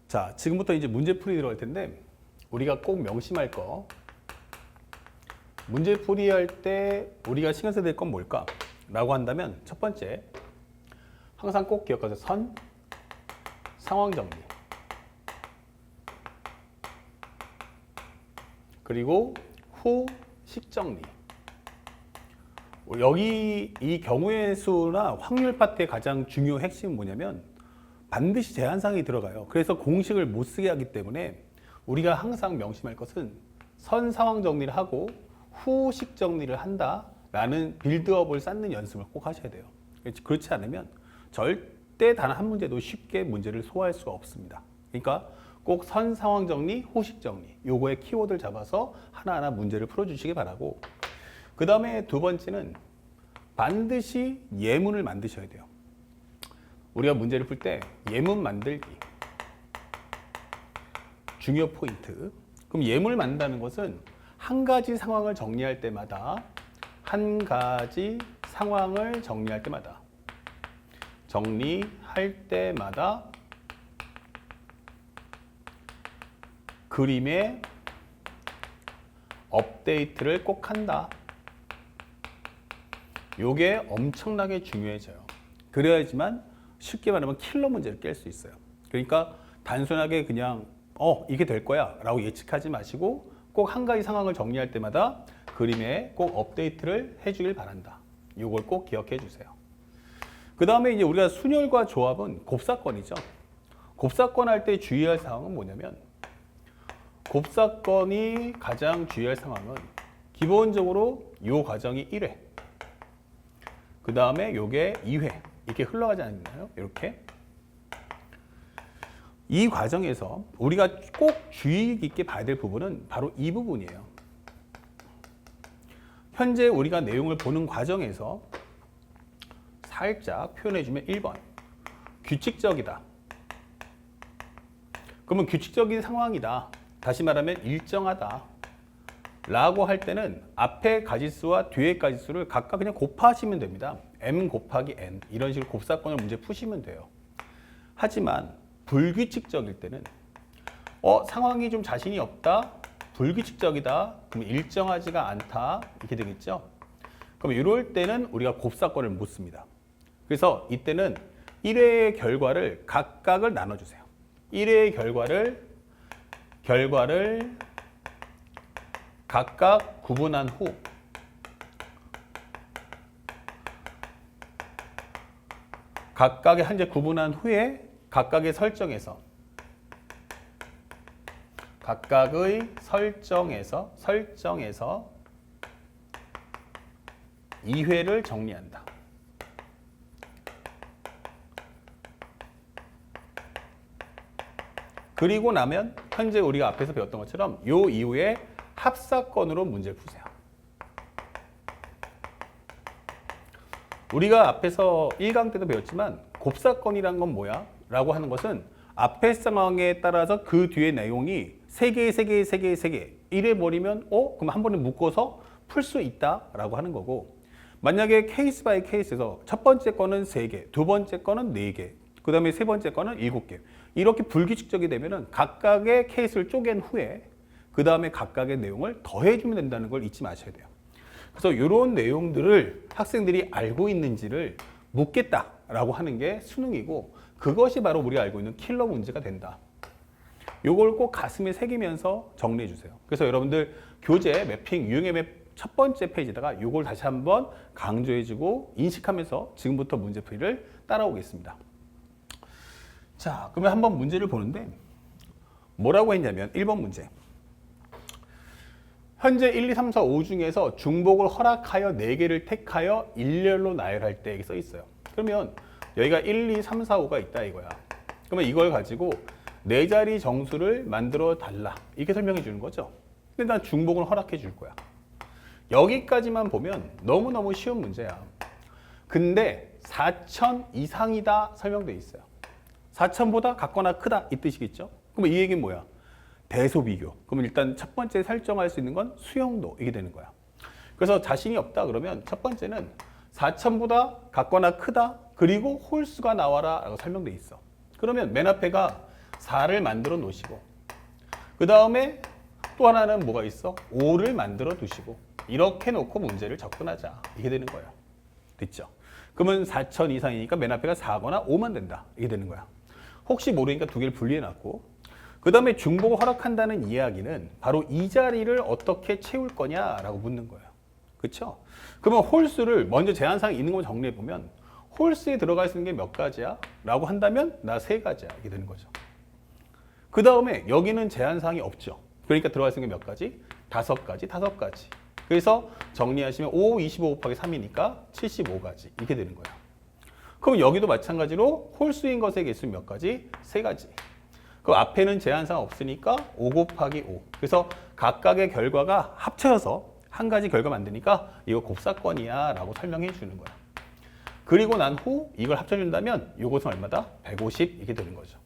자, 지금부터 이제 문제풀이 들어갈 텐데 우리가 꼭 명심할 거, 문제풀이 할 때 우리가 신경 써야 될 건 뭘까? 라고 한다면 첫 번째, 항상 꼭 기억하세요. 선, 상황 정리. 그리고 후, 식 정리. 여기 이 경우의 수나 확률 파트의 가장 중요 핵심은 뭐냐면 반드시 제한사항이 들어가요. 그래서 공식을 못 쓰게 하기 때문에 우리가 항상 명심할 것은 선 상황 정리를 하고 후식 정리를 한다라는 빌드업을 쌓는 연습을 꼭 하셔야 돼요. 그렇지 않으면 절대 단 한 문제도 쉽게 문제를 소화할 수가 없습니다. 그러니까 꼭 선 상황 정리, 후식 정리 요거의 키워드를 잡아서 하나하나 문제를 풀어주시기 바라고, 그 다음에 두 번째는 반드시 예문을 만드셔야 돼요. 우리가 문제를 풀 때 예문 만들기 중요 포인트. 그럼 예문을 만든다는 것은 한 가지 상황을 정리할 때마다 그림의 업데이트를 꼭 한다. 요게 엄청나게 중요해져요. 그래야지만 쉽게 말하면 킬러 문제를 깰 수 있어요. 그러니까 단순하게 그냥 이게 될 거야 라고 예측하지 마시고 꼭 한 가지 상황을 정리할 때마다 그림에 꼭 업데이트를 해주길 바란다. 요걸 꼭 기억해 주세요. 그 다음에 이제 우리가 순열과 조합은 곱사건이죠. 곱사건 할 때 주의할 사항은 뭐냐면, 곱사건이 가장 주의할 상황은 기본적으로 요 과정이 1회, 그 다음에 요게 2회 이렇게 흘러가지 않나요? 이렇게. 이 과정에서 우리가 꼭 주의 깊게 봐야 될 부분은 바로 이 부분이에요. 현재 우리가 내용을 보는 과정에서 살짝 표현해주면 1번, 규칙적이다. 그러면 규칙적인 상황이다. 다시 말하면 일정하다. 라고 할 때는 앞에 가지수와 뒤에 가지수를 각각 그냥 곱하시면 됩니다. m 곱하기 n 이런 식으로 곱사건을 문제 푸시면 돼요. 하지만 불규칙적일 때는 상황이 좀 자신이 없다, 불규칙적이다, 그럼 일정하지가 않다 이렇게 되겠죠. 그럼 이럴 때는 우리가 곱사건을 못 씁니다. 그래서 이때는 1회의 결과를 각각을 나눠주세요. 1회의 결과를 각각 구분한 후 각각의 현재 구분한 후에 각각의 설정에서 2회를 정리한다. 그리고 나면 현재 우리가 앞에서 배웠던 것처럼 요 이후에 합사건으로 문제를 푸세요. 우리가 앞에서 1강 때도 배웠지만 곱사건이란 건 뭐야? 라고 하는 것은 앞의 상황에 따라서 그 뒤에 내용이 3개 이래 버리면 그럼 한 번에 묶어서 풀 수 있다 라고 하는 거고, 만약에 케이스 바이 케이스에서 첫 번째 거는 3개, 두 번째 거는 4개, 그 다음에 세 번째 거는 7개 이렇게 불규칙적이 되면은 각각의 케이스를 쪼갠 후에 그 다음에 각각의 내용을 더해주면 된다는 걸 잊지 마셔야 돼요. 그래서 이런 내용들을 학생들이 알고 있는지를 묻겠다라고 하는 게 수능이고, 그것이 바로 우리가 알고 있는 킬러 문제가 된다. 요걸 꼭 가슴에 새기면서 정리해 주세요. 그래서 여러분들 교재 매핑 유형의 맵 첫 번째 페이지다가 요걸 다시 한번 강조해주고 인식하면서 지금부터 문제풀이를 따라오겠습니다. 자, 그러면 한번 문제를 보는데 뭐라고 했냐면 1번 문제. 현재 1, 2, 3, 4, 5 중에서 중복을 허락하여 4개를 택하여 일렬로 나열할 때 써 있어요. 그러면 여기가 1, 2, 3, 4, 5가 있다 이거야. 그러면 이걸 가지고 4자리 정수를 만들어 달라 이렇게 설명해 주는 거죠. 근데 난 중복을 허락해 줄 거야. 여기까지만 보면 너무너무 쉬운 문제야. 근데 4,000 이상이다 설명돼 있어요. 4,000보다 같거나 크다 이 뜻이겠죠. 그럼 이 얘기는 뭐야? 대소 비교. 그러면 일단 첫 번째 설정할 수 있는 건 수용도 이게 되는 거야. 그래서 자신이 없다 그러면 첫 번째는 4,000보다 같거나 크다 그리고 홀수가 나와라 라고 설명돼 있어. 그러면 맨 앞에가 4를 만들어 놓으시고 그 다음에 또 하나는 뭐가 있어? 5를 만들어 두시고 이렇게 놓고 문제를 접근하자. 이게 되는 거예요. 됐죠? 그러면 4,000 이상이니까 맨 앞에가 4거나 5만 된다. 이게 되는 거야. 혹시 모르니까 두 개를 분리해놨고 그 다음에 중복을 허락한다는 이야기는 바로 이 자리를 어떻게 채울 거냐라고 묻는 거예요. 그렇죠? 그러면 홀수를 먼저 제한사항이 있는 거 정리해보면 홀수에 들어갈 수 있는 게 몇 가지야? 라고 한다면 나 3가지야. 이게 되는 거죠. 그 다음에 여기는 제한사항이 없죠. 그러니까 들어갈 수 있는 게 몇 가지? 5가지, 5가지. 그래서 정리하시면 5, 25 곱하기 3이니까 75가지. 이렇게 되는 거예요. 그럼 여기도 마찬가지로 홀수인 것의 개수는 몇 가지? 3가지. 그 앞에는 제한사항 없으니까 5 곱하기 5. 그래서 각각의 결과가 합쳐서 한 가지 결과 만드니까 이거 곱사건이야 라고 설명해 주는 거야. 그리고 난 후 이걸 합쳐준다면 이것은 얼마다? 150 이렇게 되는 거죠.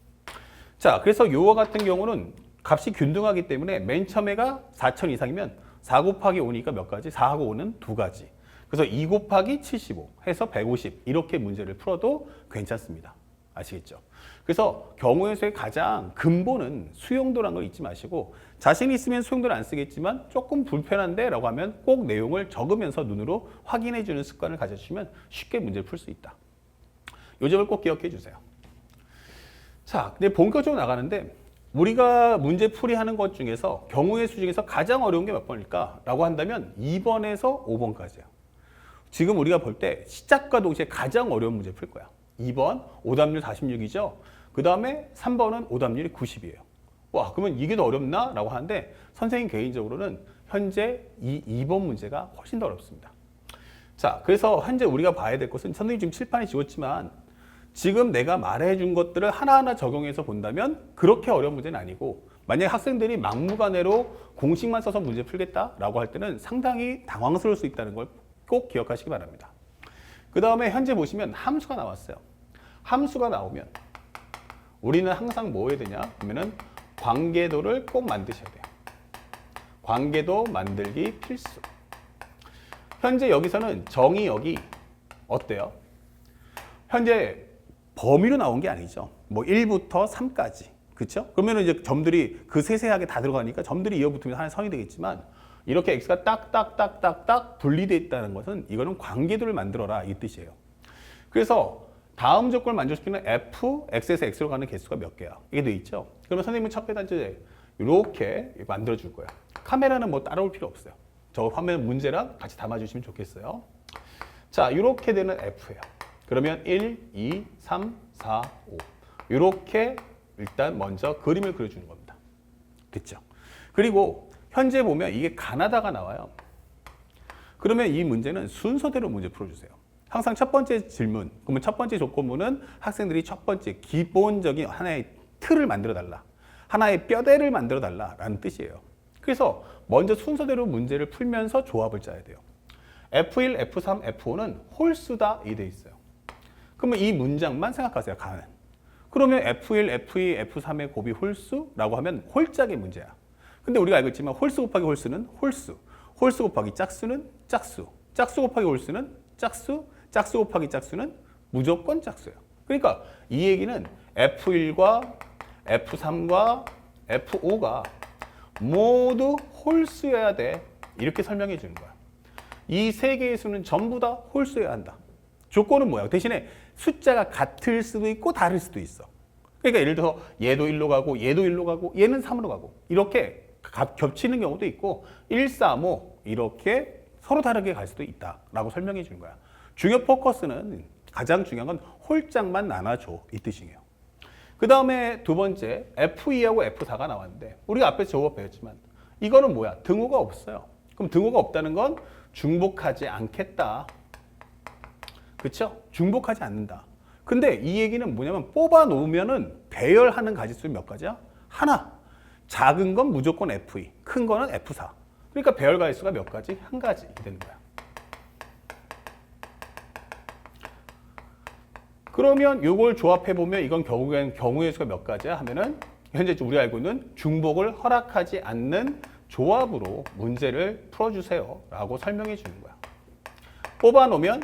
자, 그래서 요와 같은 경우는 값이 균등하기 때문에 맨 처음에가 4,000 이상이면 4 곱하기 5니까 몇 가지? 4하고 5는 2가지. 그래서 2 곱하기 75 해서 150 이렇게 문제를 풀어도 괜찮습니다. 아시겠죠? 그래서 경우의 수의 가장 근본은 수용도라는 걸 잊지 마시고 자신 있으면 수용도를 안 쓰겠지만 조금 불편한데 라고 하면 꼭 내용을 적으면서 눈으로 확인해 주는 습관을 가져주시면 쉽게 문제를 풀 수 있다. 이 점을 꼭 기억해 주세요. 자, 근데 본격적으로 나가는데 우리가 문제 풀이하는 것 중에서 경우의 수 중에서 가장 어려운 게 몇 번일까? 라고 한다면 2번에서 5번까지예요. 지금 우리가 볼 때 시작과 동시에 가장 어려운 문제 풀 거야. 2번 오답률 46이죠. 그 다음에 3번은 오답률이 90이에요. 와, 그러면 이게 더 어렵나? 라고 하는데 선생님 개인적으로는 현재 이 2번 문제가 훨씬 더 어렵습니다. 자, 그래서 현재 우리가 봐야 될 것은 선생님 지금 칠판에 지웠지만 지금 내가 말해준 것들을 하나하나 적용해서 본다면 그렇게 어려운 문제는 아니고 만약에 학생들이 막무가내로 공식만 써서 문제 풀겠다라고 할 때는 상당히 당황스러울 수 있다는 걸 꼭 기억하시기 바랍니다. 그 다음에 현재 보시면 함수가 나왔어요. 함수가 나오면 우리는 항상 뭐 해야 되냐? 그러면은 관계도를 꼭 만드셔야 돼요. 관계도 만들기 필수. 현재 여기서는 정의역이 어때요? 현재 범위로 나온 게 아니죠. 뭐 1부터 3까지. 그렇죠? 그러면 이제 점들이 그 세세하게 다 들어가니까 점들이 이어붙으면 하나의 선이 되겠지만 이렇게 x가 딱딱딱딱딱 분리되어 있다는 것은 이거는 관계도를 만들어라 이 뜻이에요. 그래서 다음 조건을 만족시키는 f, x에서 x로 가는 개수가 몇 개야? 이게 돼 있죠. 그러면 선생님은 첫 배단지 이렇게 만들어 줄 거예요. 카메라는 뭐 따라올 필요 없어요. 저 화면 문제랑 같이 담아주시면 좋겠어요. 자, 이렇게 되는 f예요. 그러면 1, 2, 3, 4, 5 이렇게 일단 먼저 그림을 그려주는 겁니다. 됐죠? 그리고 현재 보면 이게 가나다가 나와요. 그러면 이 문제는 순서대로 문제 풀어주세요. 항상 첫 번째 질문, 그러면 첫 번째 조건부는 학생들이 첫 번째 기본적인 하나의 틀을 만들어 달라. 하나의 뼈대를 만들어 달라라는 뜻이에요. 그래서 먼저 순서대로 문제를 풀면서 조합을 짜야 돼요. F1, F3, F5는 홀수다 이 돼 있어요. 그러면 이 문장만 생각하세요. 가는. 그러면 F1, F2, F3의 곱이 홀수라고 하면 홀짝의 문제야. 근데 우리가 알고 있지만 홀수 곱하기 홀수는 홀수, 홀수 곱하기 짝수는 짝수, 짝수 곱하기 홀수는 짝수, 짝수 곱하기 짝수는 무조건 짝수예요. 그러니까 이 얘기는 F1과 F3과 F5가 모두 홀수여야 돼. 이렇게 설명해 주는 거야. 이 세 개의 수는 전부 다 홀수여야 한다. 조건은 뭐야? 대신에 숫자가 같을 수도 있고 다를 수도 있어. 그러니까 예를 들어서 얘도 1로 가고 얘도 1로 가고 얘는 3으로 가고 이렇게 겹치는 경우도 있고 1, 3, 5 이렇게 서로 다르게 갈 수도 있다라고 설명해 주는 거야. 중요 포커스는 가장 중요한 건 홀짝만 나눠줘 이 뜻이에요. 그 다음에 두 번째 F2하고 F4가 나왔는데 우리가 앞에서 저거 배웠지만 이거는 뭐야? 등호가 없어요. 그럼 등호가 없다는 건 중복하지 않겠다. 그렇죠? 중복하지 않는다. 근데 이 얘기는 뭐냐면 뽑아 놓으면은 배열하는 가지수 몇 가지야? 하나. 작은 건 무조건 F2, 큰 거는 F4. 그러니까 배열 가지수가 몇 가지? 한 가지 되는 거야. 그러면 이걸 조합해 보면 이건 결국엔 경우의 수가 몇 가지야 하면은 현재 우리가 알고 있는 중복을 허락하지 않는 조합으로 문제를 풀어주세요 라고 설명해 주는 거야. 뽑아 놓으면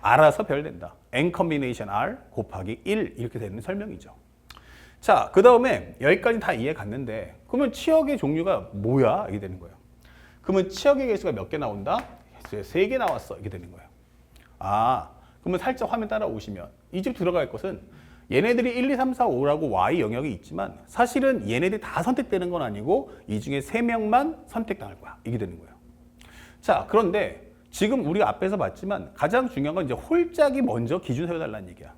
알아서 배열된다. n combination r 곱하기 1 이렇게 되는 설명이죠. 자, 그 다음에 여기까지 다 이해 갔는데 그러면 치역의 종류가 뭐야? 이게 되는 거예요. 그러면 치역의 개수가 몇 개 나온다? 3개 나왔어. 이게 되는 거예요. 아, 그러면 살짝 화면 따라오시면 이 집 들어갈 것은 얘네들이 1, 2, 3, 4, 5라고 Y 영역이 있지만 사실은 얘네들이 다 선택되는 건 아니고 이 중에 3명만 선택당할 거야. 이게 되는 거예요. 자, 그런데 지금 우리가 앞에서 봤지만 가장 중요한 건 이제 홀짝이 먼저 기준 세워달라는 얘기야.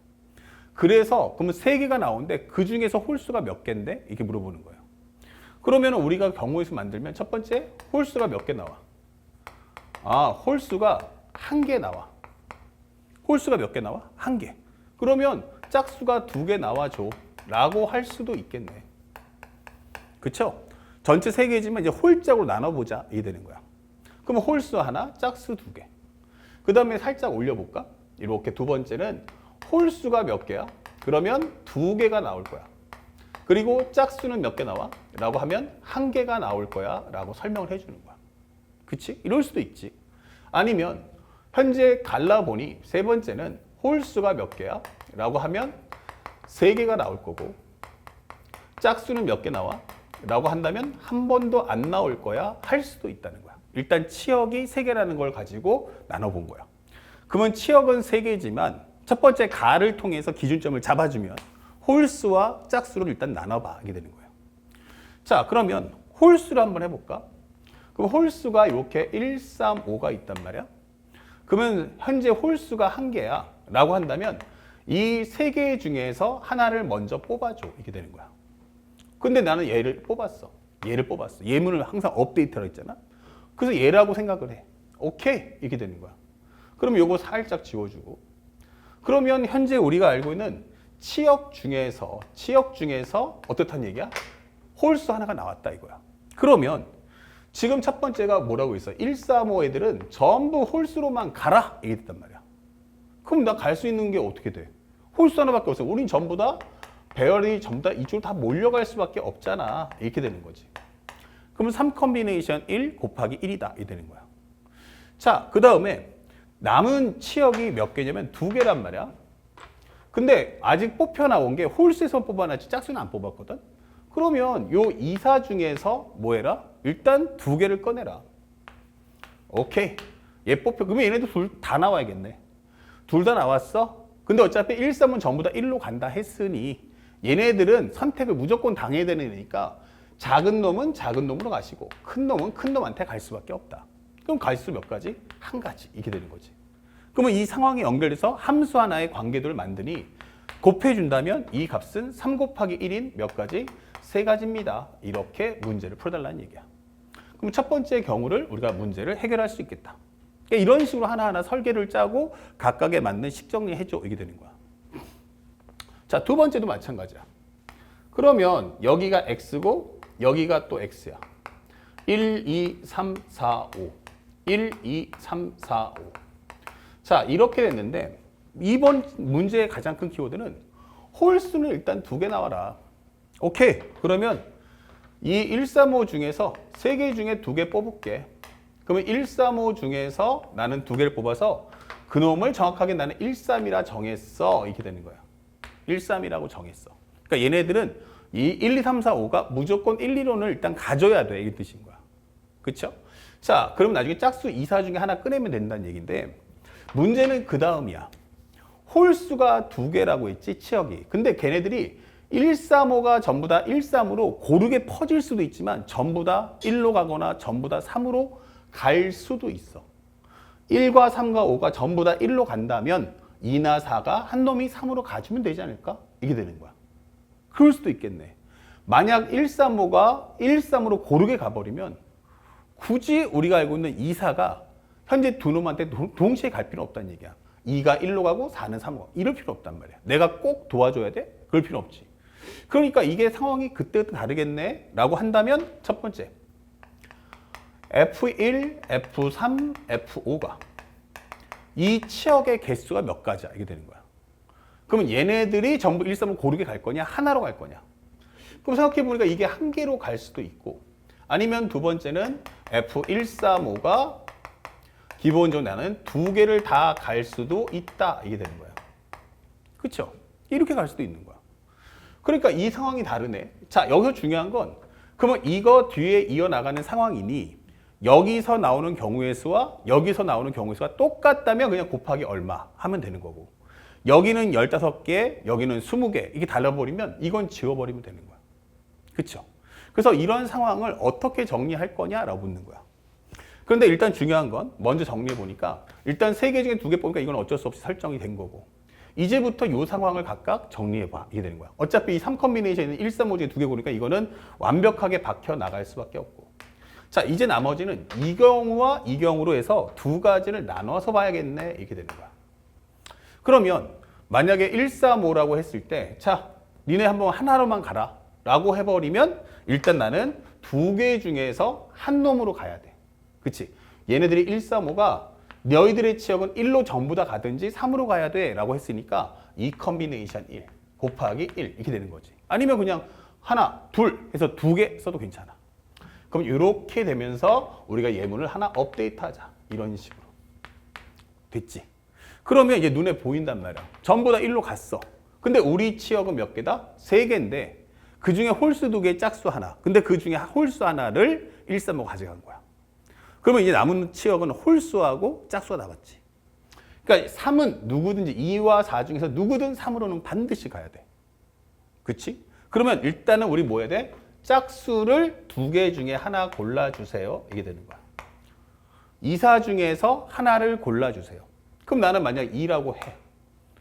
그래서 그러면 3개가 나오는데 그 중에서 홀수가 몇 개인데? 이렇게 물어보는 거예요. 그러면 우리가 경우의 수 만들면 첫 번째 홀수가 몇 개 나와? 아, 홀수가 1개 나와. 홀수가 몇 개 나와? 1개. 그러면 짝수가 2개 나와줘 라고 할 수도 있겠네. 그쵸? 전체 3개지만 이제 홀짝으로 나눠보자 이게 되는 거야. 그러면 홀수 하나, 짝수 2개. 그 다음에 살짝 올려볼까? 이렇게 두 번째는 홀수가 몇 개야? 그러면 2개가 나올 거야. 그리고 짝수는 몇 개 나와? 라고 하면 1개가 나올 거야 라고 설명을 해주는 거야. 그치? 이럴 수도 있지. 아니면 현재 갈라보니 세 번째는 홀수가 몇 개야? 라고 하면 3개가 나올 거고 짝수는 몇 개 나와? 라고 한다면 한 번도 안 나올 거야 할 수도 있다는 거야. 일단 치역이 3개라는 걸 가지고 나눠본 거야. 그러면 치역은 3개지만 첫 번째 가를 통해서 기준점을 잡아주면 홀수와 짝수를 일단 나눠봐 하게 되는 거예요. 자, 그러면 홀수를 한번 해볼까? 그럼 홀수가 이렇게 1, 3, 5가 있단 말이야. 그러면 현재 홀수가 1개야 라고 한다면 이 3개 중에서 하나를 먼저 뽑아줘 이렇게 되는 거야. 근데 나는 얘를 뽑았어. 얘를 뽑았어. 예문을 항상 업데이트하라 했잖아. 그래서 얘라고 생각을 해. 오케이 이렇게 되는 거야. 그럼 요거 살짝 지워주고 그러면 현재 우리가 알고 있는 치역 중에서 어떻다는 얘기야? 홀수 하나가 나왔다 이거야. 그러면 지금 첫 번째가 뭐라고 있어? 1, 3, 5 애들은 전부 홀수로만 가라 이게 됐단 말이야. 그럼 나 갈 수 있는 게 어떻게 돼? 홀수 하나밖에 없어. 우린 전부 다 배열이 전부 다 이쪽으로 다 몰려갈 수밖에 없잖아. 이렇게 되는 거지. 그러면 3 컨비네이션 1 곱하기 1이다 이렇게 되는 거야. 자, 그 다음에 남은 치역이 몇 개냐면 2개란 말이야. 근데 아직 뽑혀 나온 게 홀수에서 뽑아놨지 짝수는 안 뽑았거든. 그러면 요 2, 4 중에서 뭐 해라? 일단 2개를 꺼내라. 오케이. 얘 뽑혀. 그러면 얘네도 둘 다 나와야겠네. 둘 다 나왔어? 근데 어차피 1, 3은 전부 다 1로 간다 했으니 얘네들은 선택을 무조건 당해야 되는 애니까 작은 놈은 작은 놈으로 가시고 큰 놈은 큰 놈한테 갈 수밖에 없다. 그럼 갈수 몇 가지? 1가지. 이렇게 되는 거지. 그러면 이 상황에 연결해서 함수 하나의 관계도를 만드니 곱해준다면 이 값은 3 곱하기 1인 몇 가지? 3가지입니다. 이렇게 문제를 풀어달라는 얘기야. 그럼 첫 번째 경우를 우리가 문제를 해결할 수 있겠다. 그러니까 이런 식으로 하나하나 설계를 짜고 각각에 맞는 식정리 해줘. 이게 되는 거야. 자, 두 번째도 마찬가지야. 그러면 여기가 x고 여기가 또 x야. 1, 2, 3, 4, 5. 1, 2, 3, 4, 5. 자, 이렇게 됐는데 이번 문제의 가장 큰 키워드는 홀수는 일단 2개 나와라. 오케이. 그러면 이 1, 3, 5 중에서 3개 중에 2개 뽑을게. 그러면 1, 3, 5 중에서 나는 2개를 뽑아서 그놈을 정확하게 나는 1, 3이라 정했어. 이렇게 되는 거야. 1, 3이라고 정했어. 그러니까 얘네들은 이 1, 2, 3, 4, 5가 무조건 1, 2론을 일단 가져야 돼. 이 뜻인 거야. 그쵸? 자, 그럼 나중에 짝수 2, 4 중에 하나 꺼내면 된다는 얘기인데 문제는 그 다음이야. 홀수가 2개라고 했지, 치역이. 근데 걔네들이 1, 3, 5가 전부 다 1, 3으로 고르게 퍼질 수도 있지만 전부 다 1로 가거나 전부 다 3으로 갈 수도 있어. 1과 3과 5가 전부 다 1로 간다면 2나 4가 한 놈이 3으로 가주면 되지 않을까? 이게 되는 거야. 그럴 수도 있겠네. 만약 1, 3, 5가 1, 3으로 고르게 가버리면 굳이 우리가 알고 있는 2, 4가 현재 두 놈한테 동시에 갈 필요 없다는 얘기야. 2가 1로 가고 4는 3으로 가고 이럴 필요 없단 말이야. 내가 꼭 도와줘야 돼? 그럴 필요 없지. 그러니까 이게 상황이 그때부터 다르겠네 라고 한다면 첫 번째 F1, F3, F5가 이 치역의 개수가 몇 가지야 이게 되는 거야. 그러면 얘네들이 전부 1, 3을 고르게 갈 거냐 하나로 갈 거냐. 그럼 생각해보니까 이게 한 개로 갈 수도 있고 아니면 두 번째는 F1, 3, 5가 기본적으로 나는 2개를 다 갈 수도 있다 이게 되는 거야. 그렇죠? 이렇게 갈 수도 있는 거야. 그러니까 이 상황이 다르네. 자, 여기서 중요한 건 그러면 이거 뒤에 이어나가는 상황이니 여기서 나오는 경우의 수와 여기서 나오는 경우의 수가 똑같다면 그냥 곱하기 얼마 하면 되는 거고 여기는 15개, 여기는 20개 이게 달라버리면 이건 지워버리면 되는 거야. 그렇죠? 그래서 이런 상황을 어떻게 정리할 거냐라고 묻는 거야. 그런데 일단 중요한 건 먼저 정리해 보니까 일단 3개 중에 2개 뽑으니까 이건 어쩔 수 없이 설정이 된 거고 이제부터 이 상황을 각각 정리해 봐. 이게 되는 거야. 어차피 이 3컴비네이션은 1, 3, 5 중에 2개 고르니까 이거는 완벽하게 박혀 나갈 수밖에 없고 자, 이제 나머지는 이 경우와 이 경우로 해서 2가지를 나눠서 봐야겠네. 이렇게 되는 거야. 그러면 만약에 1, 3, 5라고 했을 때 자, 니네 한번 하나로만 가라 라고 해버리면 일단 나는 2개 중에서 한 놈으로 가야 돼. 그치? 얘네들이 1, 3, 5가 너희들의 치역은 1로 전부 다 가든지 3으로 가야 돼 라고 했으니까 이 컨비네이션 1 곱하기 1 이렇게 되는 거지. 아니면 그냥 하나, 둘 해서 2개 써도 괜찮아. 그럼 이렇게 되면서 우리가 예문을 하나 업데이트하자. 이런 식으로. 됐지? 그러면 이제 눈에 보인단 말이야. 전부 다 1로 갔어. 근데 우리 치역은 몇 개다? 3개인데 그 중에 홀수 2개, 짝수 하나. 근데 그 중에 홀수 하나를 1, 3, 5 가져간 거야. 그러면 이제 남은 치역은 홀수하고 짝수가 남았지. 그러니까 3은 누구든지 2와 4 중에서 누구든 3으로는 반드시 가야 돼. 그치? 그러면 일단은 우리 뭐 해야 돼? 짝수를 2개 중에 하나 골라주세요. 이게 되는 거야. 2, 4 중에서 하나를 골라주세요. 그럼 나는 만약 2라고 해.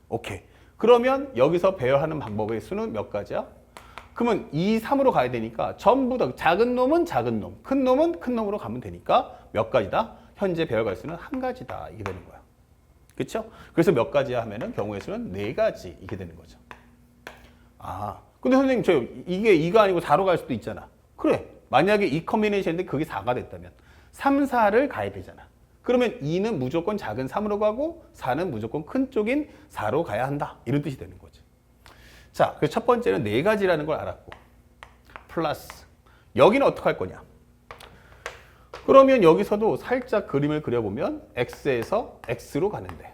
오케이. 그러면 여기서 배열하는 방법의 수는 몇 가지야? 그러면 2, 3으로 가야 되니까 전부 다 작은 놈은 작은 놈, 큰 놈은 큰 놈으로 가면 되니까 몇 가지다? 현재 배열갈 수는 한 가지다. 이게 되는 거야. 그렇죠? 그래서 몇 가지야 하면은 경우의 수는 4가지 이게 되는 거죠. 아, 근데 선생님 저 이게 2가 아니고 4로 갈 수도 있잖아. 그래. 만약에 이 컨비네이션인데 그게 4가 됐다면 3, 4를 가야 되잖아. 그러면 2는 무조건 작은 3으로 가고 4는 무조건 큰 쪽인 4로 가야 한다. 이런 뜻이 되는 거지. 자, 그래서 첫 번째는 4가지라는 걸 알았고 플러스 여기는 어떻게 할 거냐? 그러면 여기서도 살짝 그림을 그려보면 X에서 X로 가는데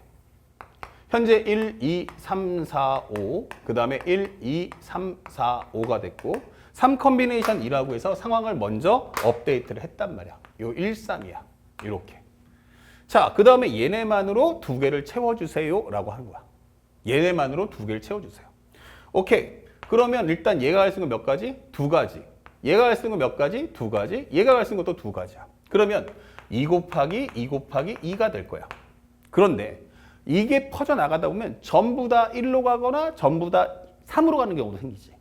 현재 1, 2, 3, 4, 5 그 다음에 1, 2, 3, 4, 5가 됐고 3 컨비네이션 2라고 해서 상황을 먼저 업데이트를 했단 말이야. 요 1, 3이야. 이렇게. 자, 그 다음에 얘네만으로 2개를 채워주세요 라고 한 거야. 얘네만으로 2개를 채워주세요. 오케이. 그러면 일단 얘가 갈 수 있는 건 몇 가지? 2가지. 얘가 갈 수 있는 건 몇 가지? 2가지. 얘가 갈 수 있는 것도 2가지야. 그러면 2 곱하기 2 곱하기 2가 될 거야. 그런데 이게 퍼져나가다 보면 전부 다 1로 가거나 전부 다 3으로 가는 경우도 생기지.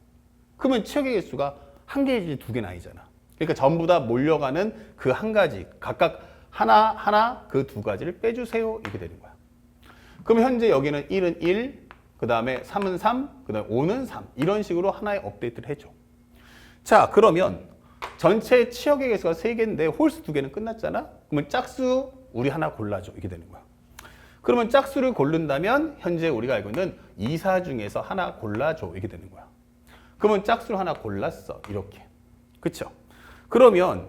그러면 치역의 개수가 한 개이지 2개는 아니잖아. 그러니까 전부 다 몰려가는 그 한 가지, 각각 하나 그 2가지를 빼주세요. 이렇게 되는 거야. 그럼 현재 여기는 1은 1, 그 다음에 3은 3, 그 다음에 5는 3. 이런 식으로 하나의 업데이트를 해줘. 자, 그러면 전체 치역의 개수가 3개인데 홀수 2개는 끝났잖아. 그러면 짝수 우리 하나 골라줘. 이게 되는 거야. 그러면 짝수를 고른다면 현재 우리가 알고 있는 2, 4 중에서 하나 골라줘. 이게 되는 거야. 그러면 짝수를 하나 골랐어. 이렇게. 그쵸? 그러면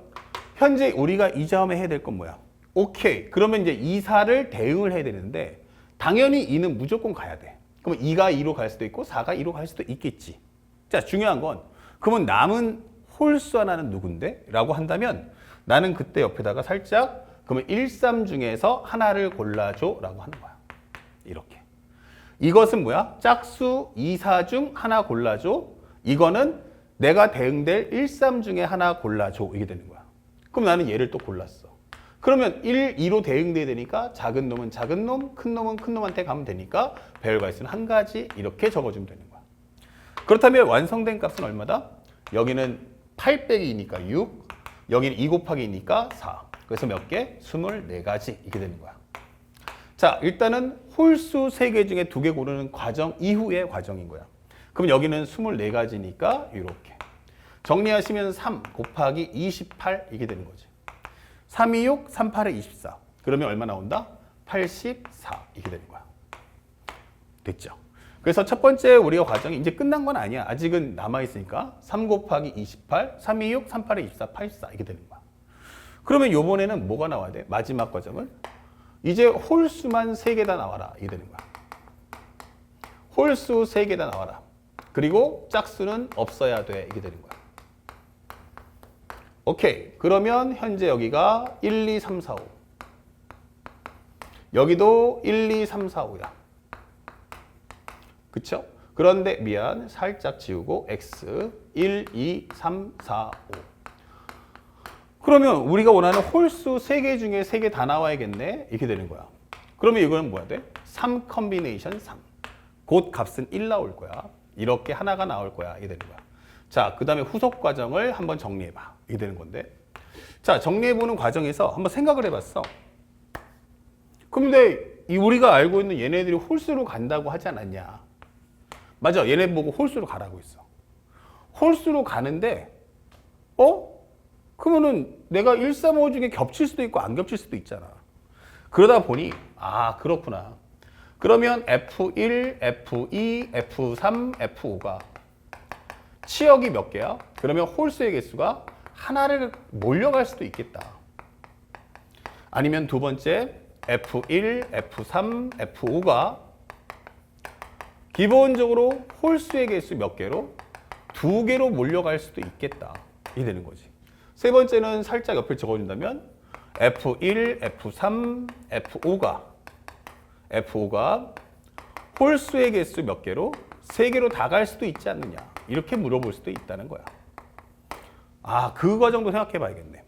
현재 우리가 이 점에 해야 될 건 뭐야? 오케이. 그러면 이제 2, 4를 대응을 해야 되는데 당연히 2는 무조건 가야 돼. 그러면 2가 2로 갈 수도 있고 4가 2로 갈 수도 있겠지. 자, 중요한 건 그러면 남은 홀수 하나는 누군데? 라고 한다면 나는 그때 옆에다가 살짝 그러면 1, 3 중에서 하나를 골라줘 라고 하는 거야. 이렇게. 이것은 뭐야? 짝수 2, 4 중 하나 골라줘. 이거는 내가 대응될 1, 3 중에 하나 골라줘. 이게 되는 거야. 그럼 나는 얘를 또 골랐어. 그러면 1, 2로 대응돼야 되니까 작은 놈은 작은 놈, 큰 놈은 큰 놈한테 가면 되니까 배열갈 수는 한 가지 이렇게 적어주면 되는 거야. 그렇다면 완성된 값은 얼마다? 여기는 8 빼기 2니까 6, 여기는 2 곱하기 2니까 4. 그래서 몇 개? 24가지 이렇게 되는 거야. 자, 일단은 홀수 3개 중에 2개 고르는 과정 이후의 과정인 거야. 그럼 여기는 24가지니까 이렇게. 정리하시면 3 곱하기 28 이게 되는 거지. 3, 2, 6, 3, 8에 24. 그러면 얼마 나온다? 84 이게 되는 거야. 됐죠? 그래서 첫 번째 우리가 과정이 이제 끝난 건 아니야. 아직은 남아있으니까 3 곱하기 28, 3, 2, 6, 3, 8에 24, 84 이게 되는 거야. 그러면 요번에는 뭐가 나와야 돼? 마지막 과정은 이제 홀수만 3개 다 나와라 이게 되는 거야. 홀수 3개 다 나와라. 그리고 짝수는 없어야 돼. 이게 되는 거야. 오케이. 그러면 현재 여기가 1, 2, 3, 4, 5. 여기도 1, 2, 3, 4, 5야. 그쵸? 그런데 미안. 살짝 지우고 x 1, 2, 3, 4, 5. 그러면 우리가 원하는 홀수 3개 중에 3개 다 나와야겠네. 이렇게 되는 거야. 그러면 이거는 뭐야 돼? 3 컨비네이션 3. 곧 값은 1 나올 거야. 이렇게 하나가 나올 거야. 이게 되는 거야. 자, 그 다음에 후속 과정을 한번 정리해봐. 이게 되는 건데. 자, 정리해보는 과정에서 한번 생각을 해봤어. 근데 우리가 알고 있는 얘네들이 홀수로 간다고 하지 않았냐. 맞아. 얘네 보고 홀수로 가라고 했어. 홀수로 가는데 그러면은 내가 1, 3, 5 중에 겹칠 수도 있고 안 겹칠 수도 있잖아. 그러다 보니 그렇구나. 그러면 F1, F2, F3, F5가 치역이 몇 개야? 그러면 홀수의 개수가 하나를 몰려갈 수도 있겠다. 아니면 두 번째 F1, F3, F5가 기본적으로 홀수의 개수 몇 개로? 2개로 몰려갈 수도 있겠다. 이 되는 거지. 세 번째는 살짝 옆에 적어준다면 F1, F3, F5가 홀수의 개수 몇 개로? 3개로 다 갈 수도 있지 않느냐. 이렇게 물어볼 수도 있다는 거야. 그 과정도 생각해 봐야겠네.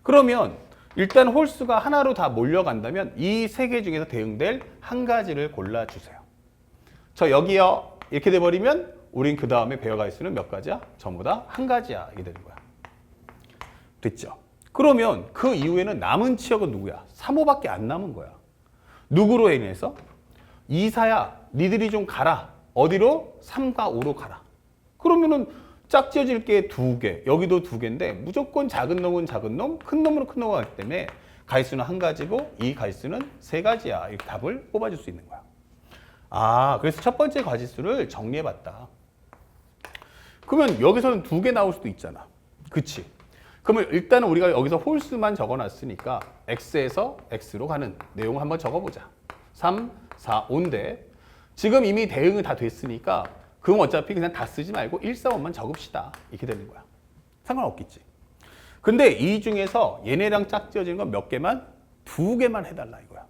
그러면 일단 홀수가 하나로 다 몰려간다면 이 3개 중에서 대응될 한 가지를 골라주세요. 저 여기요. 이렇게 돼버리면 우린 그 다음에 배워갈 수는 몇 가지야? 전부 다 한 가지야. 이게 되는 거야. 됐죠? 그러면 그 이후에는 남은 치역은 누구야? 3, 5밖에 안 남은 거야. 누구로 인해서? 2, 4야. 니들이 좀 가라. 어디로? 3과 5로 가라. 그러면은 짝 지어질 게 2개, 여기도 2개인데 무조건 작은 놈은 작은 놈, 큰 놈으로 큰 놈을 하기 때문에 가위수는 한 가지고 이 가위수는 3가지야. 이렇게 답을 뽑아줄 수 있는 거야. 그래서 첫 번째 가지수를 정리해봤다. 그러면 여기서는 2개 나올 수도 있잖아. 그치? 그러면 일단은 우리가 여기서 홀수만 적어놨으니까 x에서 x로 가는 내용을 한번 적어보자. 3, 4, 5인데 지금 이미 대응이 다 됐으니까 그럼 어차피 그냥 다 쓰지 말고 1, 4, 5만 적읍시다. 이렇게 되는 거야. 상관없겠지. 근데 이 중에서 얘네랑 짝지어지는 건 몇 개만? 2개만 해달라 이거야.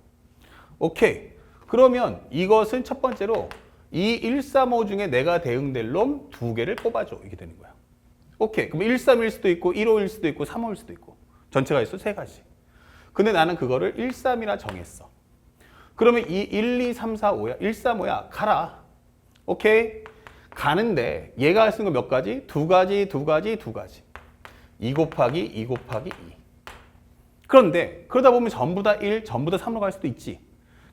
오케이. 그러면 이것은 첫 번째로 이 1, 3, 5 중에 내가 대응될 놈 2개를 뽑아줘. 이게 되는 거야. 오케이. 그럼 1, 3일 수도 있고 1, 5일 수도 있고 3, 5일 수도 있고 전체가 있어 3가지. 근데 나는 그거를 1, 3이라 정했어. 그러면 이 1, 2, 3, 4, 5야. 1, 3, 5야. 가라. 오케이. 가는데 얘가 쓰는 거 몇 가지? 2가지, 2가지, 2가지. 2 곱하기 2 곱하기 2. 그런데 그러다 보면 전부 다 1, 전부 다 3으로 갈 수도 있지.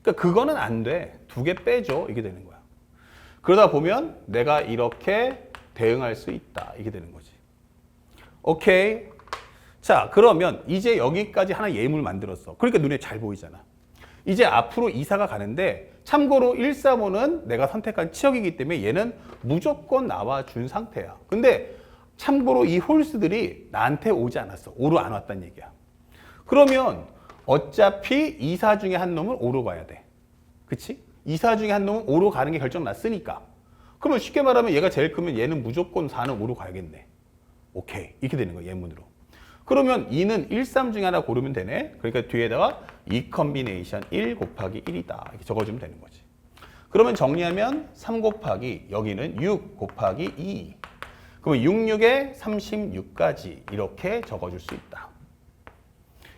그러니까 그거는 안 돼. 2개 빼줘. 이게 되는 거야. 그러다 보면 내가 이렇게 대응할 수 있다. 이게 되는 거지. 오케이. 자, 그러면 이제 여기까지 하나 예물 만들었어. 그러니까 눈에 잘 보이잖아. 이제 앞으로 이사가 가는데 참고로 1, 3, 5는 내가 선택한 치역이기 때문에 얘는 무조건 나와준 상태야. 근데 참고로 이 홀수들이 나한테 오지 않았어. 5로 안 왔단 얘기야. 그러면 어차피 2, 4 중에 한 놈은 5로 가야 돼. 그치? 2, 4 중에 한 놈은 5로 가는 게 결정 났으니까. 그러면 쉽게 말하면 얘가 제일 크면 얘는 무조건 4는 5로 가야겠네. 오케이. 이렇게 되는 거야. 예문으로. 그러면 2는 1, 3 중에 하나 고르면 되네. 그러니까 뒤에다가 2 컨비네이션 1 곱하기 1이다. 이렇게 적어주면 되는 거지. 그러면 정리하면 3 곱하기 여기는 6 곱하기 2. 그러면 6, 6에 36까지 이렇게 적어줄 수 있다.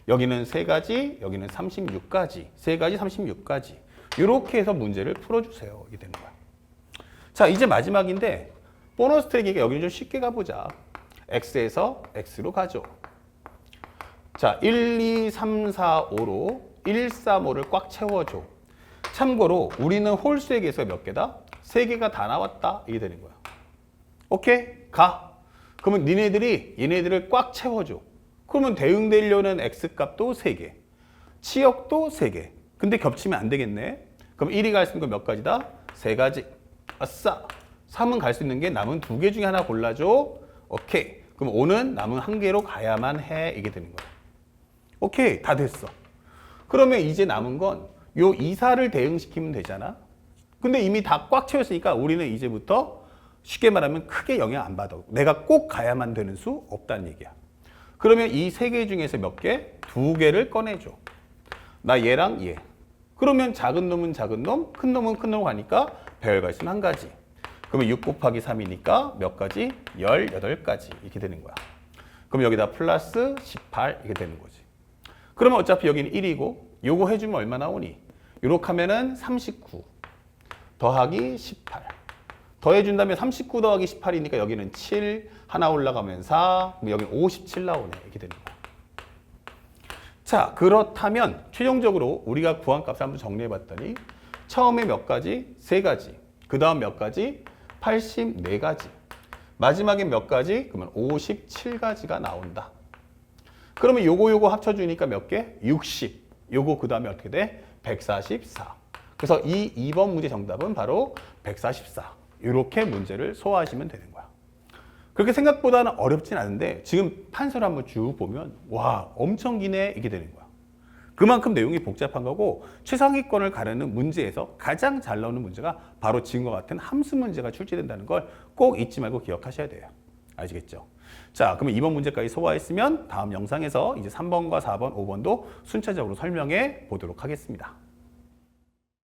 여기는 3가지, 여기는 36까지. 3가지, 36까지. 이렇게 해서 문제를 풀어주세요. 이게 되는 거야. 자, 이제 마지막인데 보너스 트랙이니까 여기는 좀 쉽게 가보자. x에서 x로 가죠. 자, 1, 2, 3, 4, 5로 1, 3, 5를 꽉 채워줘. 참고로 우리는 홀수의 개수가 몇 개다? 3개가 다 나왔다. 이게 되는 거야. 오케이? 가. 그러면 얘네들을 꽉 채워줘. 그러면 대응되려는 x값도 3개. 치역도 3개. 근데 겹치면 안 되겠네. 그럼 1이 갈 수 있는 건 몇 가지다? 3가지. 아싸. 3은 갈 수 있는 게 남은 2개 중에 하나 골라줘. 오케이. 그럼 5는 남은 1개로 가야만 해. 이게 되는 거야. 오케이. 다 됐어. 그러면 이제 남은 건 요 2, 4를 대응시키면 되잖아. 근데 이미 다 꽉 채웠으니까 우리는 이제부터 쉽게 말하면 크게 영향 안 받아. 내가 꼭 가야만 되는 수 없다는 얘기야. 그러면 이 세 개 중에서 몇 개? 두 개를 꺼내줘. 나 얘랑 얘. 그러면 작은 놈은 작은 놈, 큰 놈은 큰 놈 가니까 배열가 있으면 한 가지. 그러면 6 곱하기 3이니까 몇 가지? 18가지 이렇게 되는 거야. 그럼 여기다 플러스 18 이렇게 되는 거지. 그러면 어차피 여기는 1이고 요거 해주면 얼마 나오니? 요렇게 하면은 39 더하기 18 더해준다면 39 더하기 18이니까 여기는 7 하나 올라가면 4 여기는 57 나오네 이렇게 되는 거야. 자, 그렇다면 최종적으로 우리가 구한 값을 한번 정리해 봤더니 처음에 몇 가지? 3가지. 그 다음 몇 가지? 84가지. 마지막에 몇 가지? 그러면 57가지가 나온다. 그러면 요거 합쳐주니까 몇 개? 60. 요거 그 다음에 어떻게 돼? 144. 그래서 이 2번 문제 정답은 바로 144. 이렇게 문제를 소화하시면 되는 거야. 그렇게 생각보다는 어렵진 않은데 지금 판서를 한번 쭉 보면 와 엄청 기네 이게 되는 거야. 그만큼 내용이 복잡한 거고 최상위권을 가르는 문제에서 가장 잘 나오는 문제가 바로 지금과 같은 함수 문제가 출제된다는 걸 꼭 잊지 말고 기억하셔야 돼요. 아시겠죠? 자, 그러면 2번 문제까지 소화했으면 다음 영상에서 이제 3번과 4번, 5번도 순차적으로 설명해 보도록 하겠습니다.